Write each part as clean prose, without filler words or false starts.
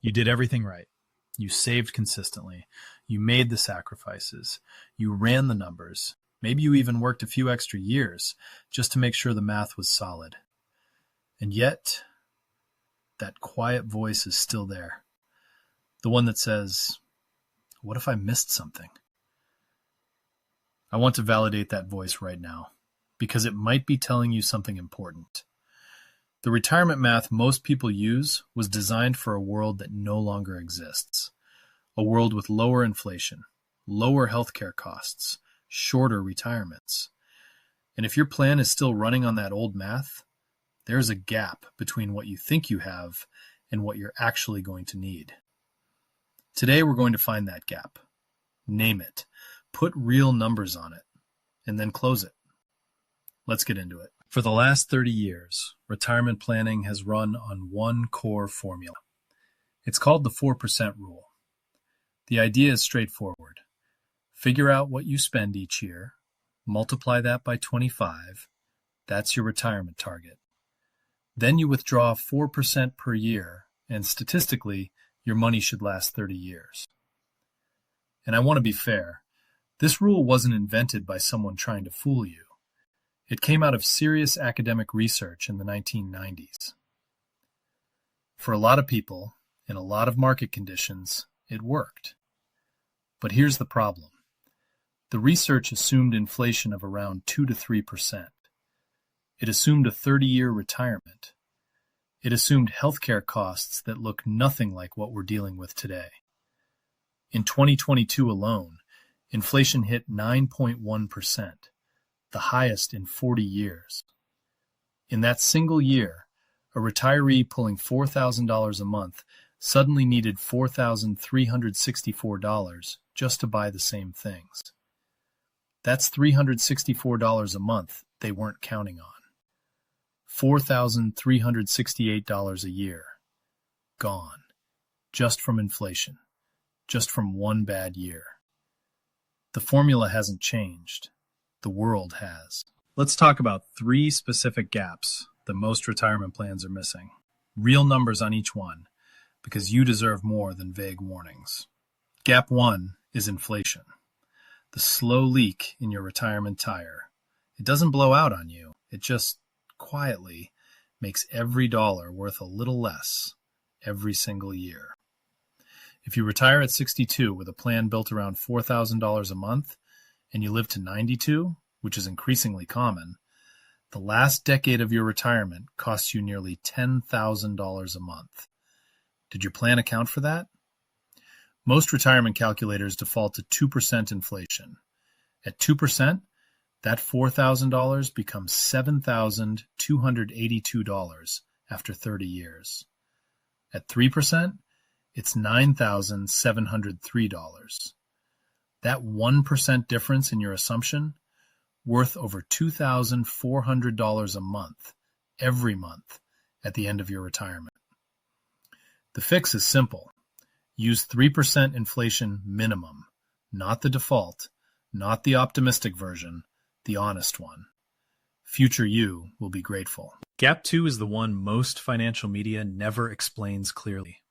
You did everything right. You saved consistently. You made the sacrifices. You ran the numbers. Maybe you even worked a few extra years just to make sure the math was solid. And yet, that quiet voice is still there. The one that says, what if I missed something? I want to validate that voice right now, because it might be telling you something important. The retirement math most people use was designed for a world that no longer exists. A world with lower inflation, lower healthcare costs, shorter retirements. And if your plan is still running on that old math, there's a gap between what you think you have and what you're actually going to need. Today, we're going to find that gap. Name it. Put real numbers on it. And then close it. Let's get into it. For the last 30 years, retirement planning has run on one core formula. It's called the 4% rule. The idea is straightforward. Figure out what you spend each year, multiply that by 25. That's your retirement target. Then you withdraw 4% per year, and statistically, your money should last 30 years. And I want to be fair. This rule wasn't invented by someone trying to fool you. It came out of serious academic research in the 1990s. For a lot of people, in a lot of market conditions, it worked. But here's the problem. The research assumed inflation of around 2 to 3%. It assumed a 30-year retirement. It assumed healthcare costs that look nothing like what we're dealing with today. In 2022 alone, inflation hit 9.1%, the highest in 40 years. In that single year, a retiree pulling $4,000 a month suddenly needed $4,364 just to buy the same things. That's $364 a month they weren't counting on. $4,368 a year. Gone. Just from inflation. Just from one bad year. The formula hasn't changed. The world has. Let's talk about 3 specific gaps that most retirement plans are missing. Real numbers on each one, because you deserve more than vague warnings. Gap 1 is inflation. The slow leak in your retirement tire. It doesn't blow out on you. It just quietly makes every dollar worth a little less every single year. If you retire at 62 with a plan built around $4,000 a month and you live to 92, which is increasingly common, the last decade of your retirement costs you nearly $10,000 a month. Did your plan account for that? Most retirement calculators default to 2% inflation. At 2%, that $4,000 becomes $7,282 after 30 years. At 3%, it's $9,703. That 1% difference in your assumption, worth over $2,400 a month, every month, at the end of your retirement. The fix is simple. Use 3% inflation minimum, not the default, not the optimistic version, the honest one. Future you will be grateful. Gap 2 is the one most financial media never explains clearly.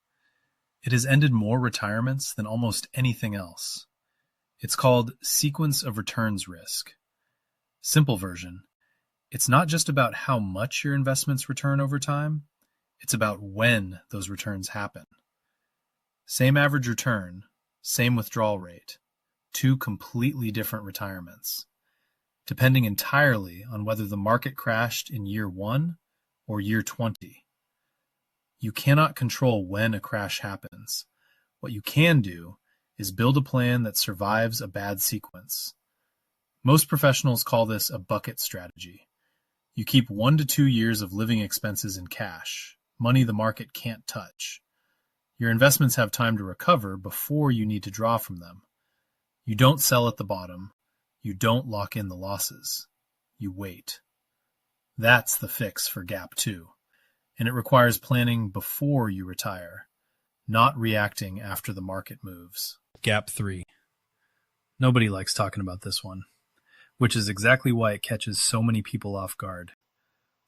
It has ended more retirements than almost anything else. It's called sequence of returns risk. Simple version, it's not just about how much your investments return over time, it's about when those returns happen. Same average return, same withdrawal rate, 2 completely different retirements, depending entirely on whether the market crashed in year 1 or year 20. You cannot control when a crash happens. What you can do is build a plan that survives a bad sequence. Most professionals call this a bucket strategy. You keep 1 to 2 years of living expenses in cash, money the market can't touch. Your investments have time to recover before you need to draw from them. You don't sell at the bottom. You don't lock in the losses. You wait. That's the fix for Gap 2. And it requires planning before you retire, not reacting after the market moves. Gap 3. Nobody likes talking about this one, which is exactly why it catches so many people off guard.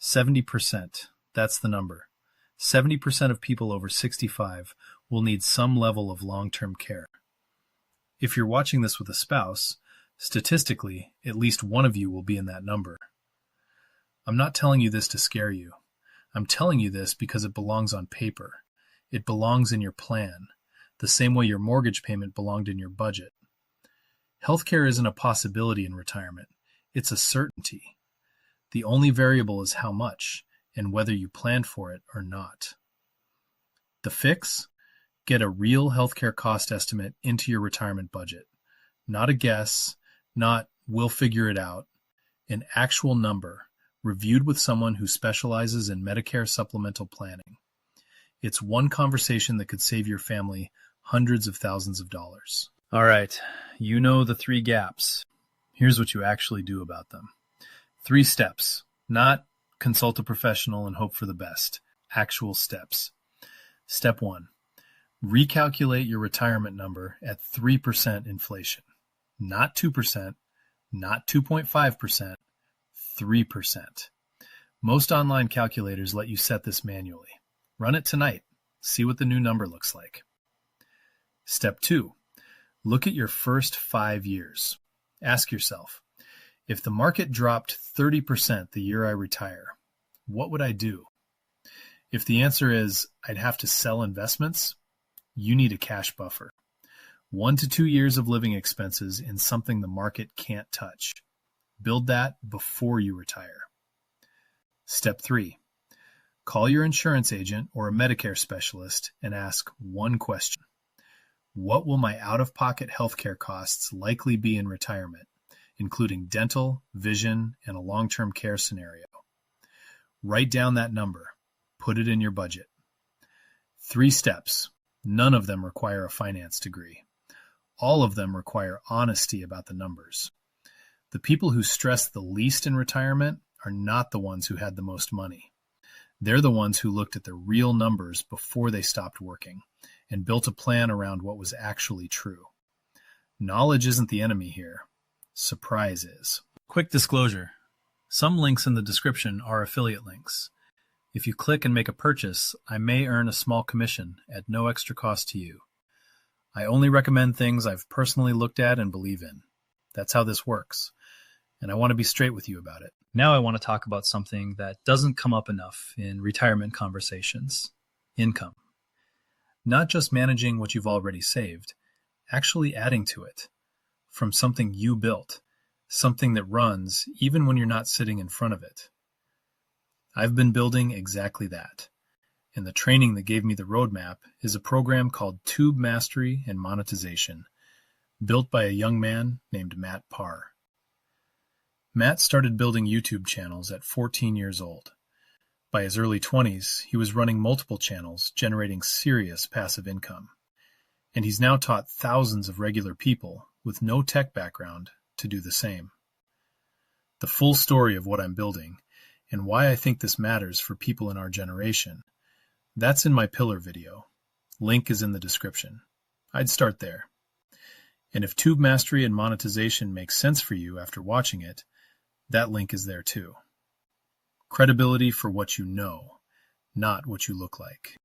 70%, that's the number. 70% of people over 65 will need some level of long-term care. If you're watching this with a spouse, statistically, at least one of you will be in that number. I'm not telling you this to scare you. I'm telling you this because it belongs on paper. It belongs in your plan, the same way your mortgage payment belonged in your budget. Healthcare isn't a possibility in retirement. It's a certainty. The only variable is how much and whether you planned for it or not. The fix? Get a real healthcare cost estimate into your retirement budget. Not a guess, not we'll figure it out. An actual number, reviewed with someone who specializes in Medicare supplemental planning. It's one conversation that could save your family hundreds of thousands of dollars. All right, you know the 3 gaps. Here's what you actually do about them. 3 steps, not consult a professional and hope for the best. Actual steps. Step 1, recalculate your retirement number at 3% inflation. Not 2%, not 2.5%, 3%. Most online calculators let you set this manually. Run it tonight. See what the new number looks like. Step 2, look at your first 5 years. Ask yourself, if the market dropped 30% the year I retire, what would I do? If the answer is I'd have to sell investments, you need a cash buffer. 1 to 2 years of living expenses in something the market can't touch. Build that before you retire. Step 3, call your insurance agent or a Medicare specialist and ask one question. What will my out-of-pocket healthcare costs likely be in retirement, including dental, vision, and a long-term care scenario? Write down that number. Put it in your budget. 3 steps. None of them require a finance degree. All of them require honesty about the numbers. The people who stress the least in retirement are not the ones who had the most money. They're the ones who looked at the real numbers before they stopped working and built a plan around what was actually true. Knowledge isn't the enemy here. Surprise is. Quick disclosure. Some links in the description are affiliate links. If you click and make a purchase, I may earn a small commission at no extra cost to you. I only recommend things I've personally looked at and believe in. That's how this works, and I want to be straight with you about it. Now I want to talk about something that doesn't come up enough in retirement conversations: income. Not just managing what you've already saved, actually adding to it from something you built, something that runs even when you're not sitting in front of it. I've been building exactly that, and the training that gave me the roadmap is a program called Tube Mastery and Monetization, built by a young man named Matt Parr. Matt started building YouTube channels at 14 years old. By his early 20s, he was running multiple channels, generating serious passive income. And he's now taught thousands of regular people with no tech background to do the same. The full story of what I'm building and why I think this matters for people in our generation, that's in my pillar video. Link is in the description. I'd start there. And if Tube Mastery and Monetization makes sense for you after watching it, that link is there too. Credibility for what you know, not what you look like.